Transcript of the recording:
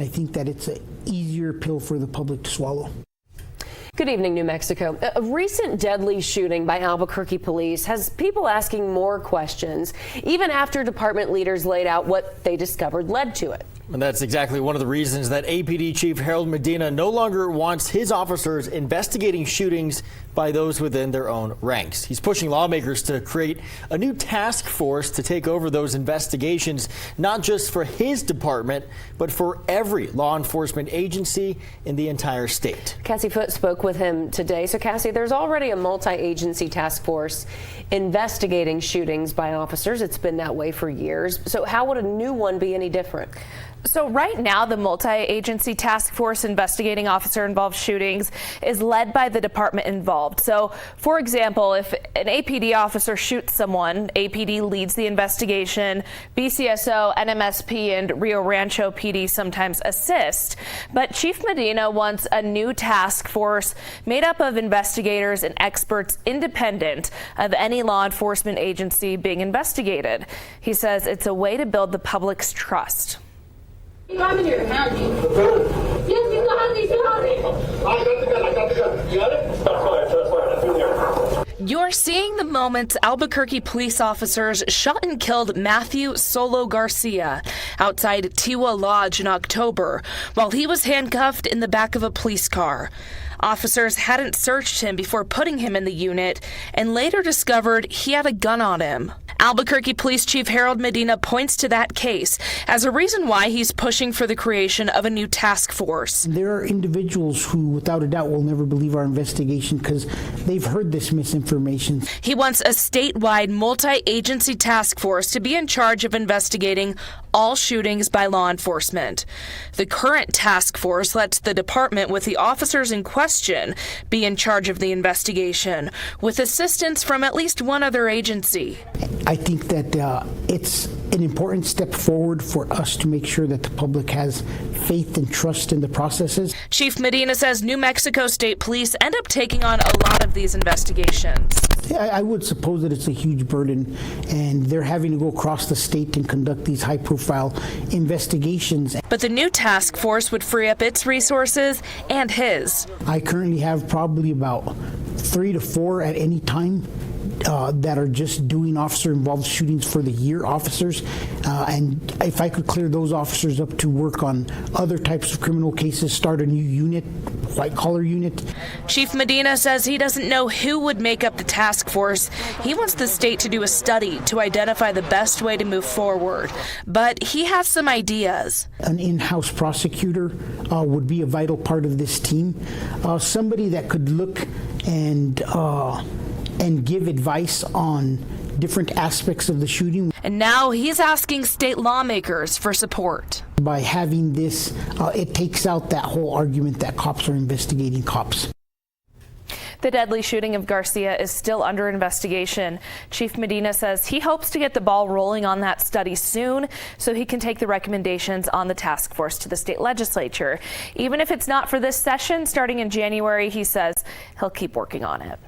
I think that it's an easier pill for the public to swallow. Good evening, New Mexico. A recent deadly shooting by Albuquerque police has people asking more questions, even after department leaders laid out what they discovered led to it. And that's exactly one of the reasons that APD Chief Harold Medina no longer wants his officers investigating shootings by those within their own ranks. He's pushing lawmakers to create a new task force to take over those investigations, not just for his department, but for every law enforcement agency in the entire state. Cassie Foote spoke with him today. So, Cassie, there's already a multi-agency task force investigating shootings by officers. It's been that way for years. So how would a new one be any different? So right now, the multi-agency task force investigating officer-involved shootings is led by the department involved. So, for example, if an APD officer shoots someone, APD leads the investigation, BCSO, NMSP, and Rio Rancho PD sometimes assist. But Chief Medina wants a new task force made up of investigators and experts independent of any law enforcement agency being investigated. He says it's a way to build the public's trust. I'm in your county. Yes, you got it. I got the gun. You got it? That's fine. I'm through there. You're seeing the moments Albuquerque police officers shot and killed Matthew Solo Garcia outside Tiwa Lodge in October while he was handcuffed in the back of a police car. Officers hadn't searched him before putting him in the unit and later discovered he had a gun on him. Albuquerque Police Chief Harold Medina points to that case as a reason why he's pushing for the creation of a new task force. There are individuals who, without a doubt, will never believe our investigation because they've heard this misinformation. He wants a statewide multi-agency task force to be in charge of investigating all shootings by law enforcement. The current task force lets the department with the officers in question be in charge of the investigation, with assistance from at least one other agency. I think that it's an important step forward for us to make sure that the public has faith and trust in the processes. Chief Medina says New Mexico State Police end up taking on a lot of these investigations. I would suppose that it's a huge burden, and they're having to go across the state and conduct these high-profile investigations. But the new task force would free up its resources and his. I currently have probably about 3 to 4 at any time that are just doing officer-involved shootings for the year officers. And if I could clear those officers up to work on other types of criminal cases, start a new unit, white-collar unit. Chief Medina says he doesn't know who would make up the task force. He wants the state to do a study to identify the best way to move forward. But he has some ideas. An in-house prosecutor would be a vital part of this team. Somebody that could look and give advice on different aspects of the shooting. And now he's asking state lawmakers for support. By having this, it takes out that whole argument that cops are investigating cops. The deadly shooting of Garcia is still under investigation. Chief Medina says he hopes to get the ball rolling on that study soon so he can take the recommendations on the task force to the state legislature. Even if it's not for this session, starting in January, he says he'll keep working on it.